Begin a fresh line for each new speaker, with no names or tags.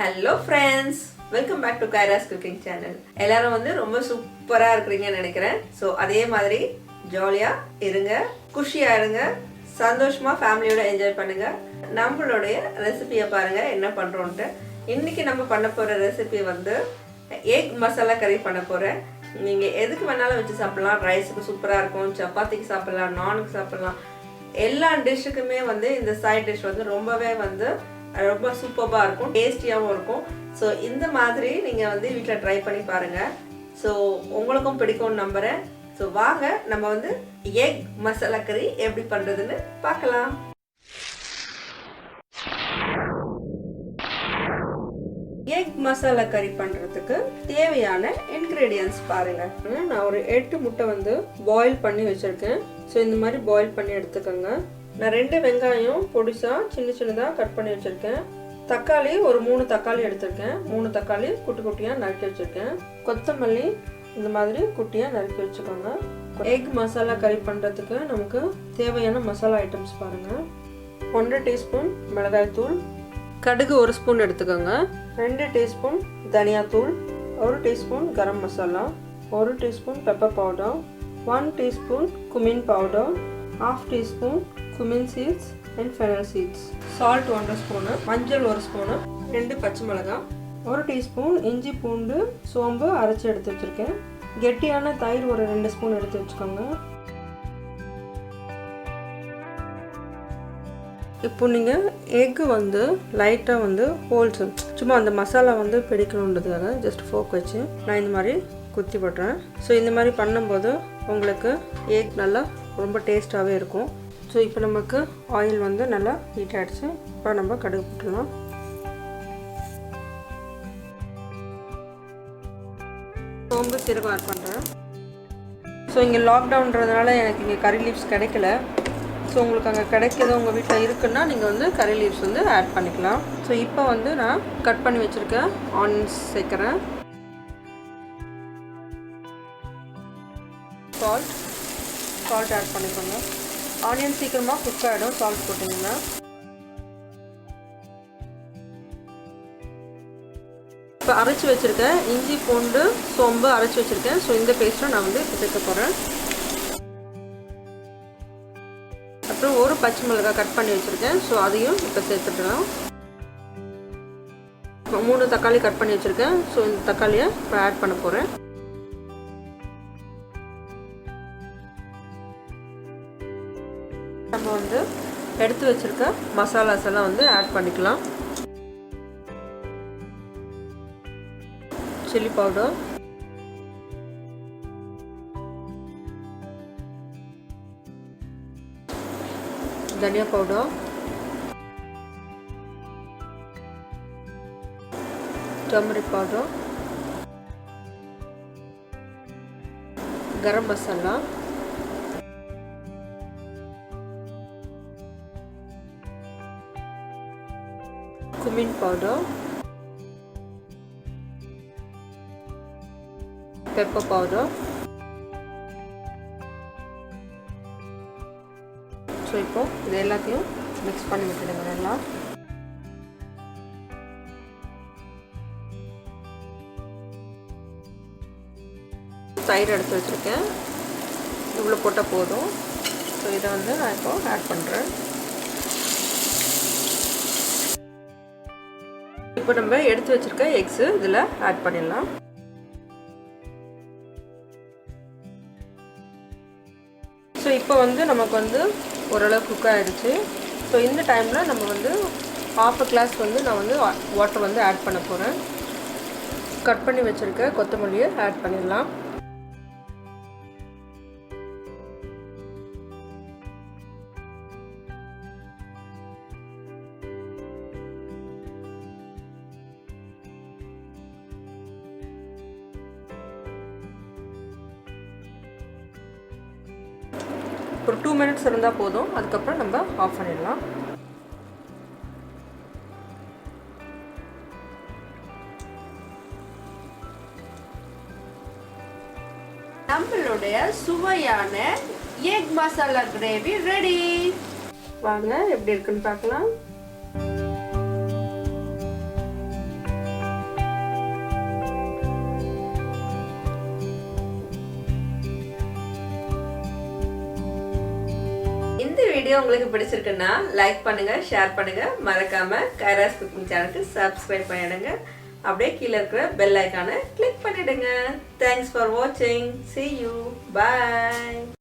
Hello friends, welcome back to KYRA'S cooking channel. எல்லாரும் வந்து ரொம்ப சூப்பரா இருக்கீங்கன்னு நினைக்கிறேன். சோ அதே மாதிரி ஜாலியா இருங்க, குஷியா இருங்க, சந்தோஷமா ஃபேமிலியோட என்ஜாய் பண்ணுங்க. நம்மளோட ரெசிபியை பாருங்க என்ன பண்றோம்னு. இன்னைக்கு நம்ம பண்ண போற ரெசிபி வந்து எக் மசாலா கறி பண்ண போறேன். நீங்க எதுக்கு வேணாலும் வச்சு சாப்பிடலாம். ரைஸ்க்கு சூப்பரா இருக்கும், சப்பாத்திக்கு சாப்பிடலாம், நானுக்கு சாப்பிடலாம். எல்லா டிஷ்ஷுக்குமே வந்து இந்த சைட் டிஷ் வந்து ரொம்பவே வந்து ரொம்ப சூப்பராக இருக்கும், டேஸ்டியாகவும் இருக்கும். ஸோ இந்த மாதிரி நீங்கள் வந்து வீட்டில் ட்ரை பண்ணி பாருங்கள். ஸோ உங்களுக்கும் பிடிக்கும்னு நம்புகிறேன். ஸோ வாங்க நம்ம வந்து எக் மசாலா கறி எப்படி பண்ணுறதுன்னு பார்க்கலாம். எக் மசாலா கறி பண்ணுறதுக்கு தேவையான இன்க்ரீடியன்ட்ஸ் பாருங்கள். நான் ஒரு 8 முட்டை வந்து பாயில் பண்ணி வச்சுருக்கேன். ஸோ இந்த மாதிரி பாயில் பண்ணி எடுத்துக்கோங்க. நான் 2 வெங்காயம் பொடிசா சின்னதாக கட் பண்ணி வச்சுருக்கேன். தக்காளி ஒரு 3 தக்காளி எடுத்திருக்கேன். 3 தக்காளி குட்டி குட்டியாக நறுக்கி வச்சுருக்கேன். கொத்தமல்லி இந்த மாதிரி குட்டியாக நறுக்கி வச்சுக்கோங்க. எக் மசாலா கறி பண்ணுறதுக்கு நமக்கு தேவையான மசாலா ஐட்டம்ஸ் பாருங்கள். 1 டீஸ்பூன் மிளகாய்த்தூள், கடுகு 1 ஸ்பூன் எடுத்துக்கோங்க. 2 டீஸ்பூன் தனியாத்தூள், 1 teaspoon garam masala, 1 teaspoon pepper powder, 1 teaspoon cumin powder, 1/2 teaspoon cumin seeds and fennel seeds, salt 1 spoon, மஞ்சள் 1 spoon, 2 பச்சை மிளகாய், 1 டீஸ்பூன் இஞ்சி பூண்டு சோம்பு அரைச்சி எடுத்து வச்சிருக்கேன். கெட்டியான தயிர் ஒரு 2 ஸ்பூன் எடுத்து வச்சுக்கோங்க. இப்போ நீங்கள் எக்கு வந்து லைட்டாக வந்து ஹோல்ஸ் சும்மா அந்த மசாலா வந்து பிடிக்கணுன்றதுக்காக ஜஸ்ட் ஃபோக் வச்சு நான் இந்த மாதிரி குத்தி போட்டுறேன். ஸோ இந்த மாதிரி பண்ணும்போது உங்களுக்கு எக் நல்லா ரொம்ப டேஸ்ட்டாகவே இருக்கும். ஸோ இப்போ நமக்கு ஆயில் வந்து நல்லா ஹீட் ஆகிடுச்சு. இப்போ நம்ம கடுகு போட்டுடலாம். சோம்பு சீரகம் ஆட் பண்ணுறேன். ஸோ இங்கே லாக்டவுன்றதுனால எனக்கு இங்கே கறி லீவ்ஸ் கிடைக்கல. ஸோ உங்களுக்கு அங்கே கிடைக்கிறது உங்கள் வீட்டில் இருக்குன்னா நீங்கள் வந்து கறி லீவ்ஸ் வந்து ஆட் பண்ணிக்கலாம். ஸோ இப்போ வந்து நான் கட் பண்ணி வச்சுருக்கேன் ஆனியன்ஸ் சேர்க்குறேன். சால்ட் ஆட் பண்ணிக்கோங்க. ஆனியன் சீக்கிரமாக குக் ஆகிடும் சால்ட் போட்டிங்கன்னா. இப்போ அரைச்சி வச்சுருக்கேன் இஞ்சி பூண்டு சோம்பு அரைச்சி வச்சுருக்கேன். ஸோ இந்த பேஸ்ட்டும் நான் வந்து இப்போ சேர்க்க போகிறேன். அப்புறம் ஒரு பச்சை மிளகாய் கட் பண்ணி வச்சுருக்கேன். ஸோ அதையும் இப்போ சேர்த்துக்கலாம். 3 தக்காளி கட் பண்ணி வச்சுருக்கேன். ஸோ இந்த தக்காளியை இப்போ ஆட் பண்ண போகிறேன். நம்ம வந்து எடுத்து வச்சிருக்க மசாலாஸ் எல்லாம் வந்து ஆட் பண்ணிக்கலாம். சில்லி பவுடர், தனியா powder, turmeric powder, garam masala, cumin powder, pepper powder. So இப்போ இது எல்லாத்தையும் மிக்ஸ் பண்ணி விட்டுடுங்க நல்லா. தயிர் எடுத்து வச்சுருக்கேன். இவ்வளோ போட்டால் போதும். ஸோ இதை வந்து நான் இப்போ ஆட் பண்ணுறேன். இப்போ நம்ம எடுத்து வச்சிருக்க எக்ஸு இதில் ஆட் பண்ணிடலாம். ஸோ இப்போ வந்து நமக்கு வந்து ஓரளவு குக் ஆகிடுச்சு. ஸோ இந்த டைமில் நம்ம வந்து 1/2 கிளாஸ் வந்து நான் வந்து வாட்டர் வந்து ஆட் பண்ண போகிறேன். கட் பண்ணி வச்சுருக்க கொத்தமல்லியை ஆட் பண்ணிடலாம். ஒரு 2 மினிட்ஸ் இருந்தால் போதும். அதுக்கப்புறம் நம்ம ஆஃப் பண்ணிடலாம். நம்மளுடைய சுவையான எக் மசாலா கிரேவி ரெடி. வாங்க எப்படி இருக்குன்னு பார்க்கலாம். வீடியோ உங்களுக்கு பிடிச்சிருக்குன்னா லைக் பண்ணுங்க, ஷேர் பண்ணுங்க, மறக்காம கைராஸ் குக்கிங் சேனலுக்கு சப்ஸ்கிரைப் பண்ணிடுங்க. அப்படியே கீழே இருக்கிற பெல் ஐக்கானை கிளிக் பண்ணிடுங்க. தேங்க்ஸ் ஃபார் வாட்சிங். See you. Bye.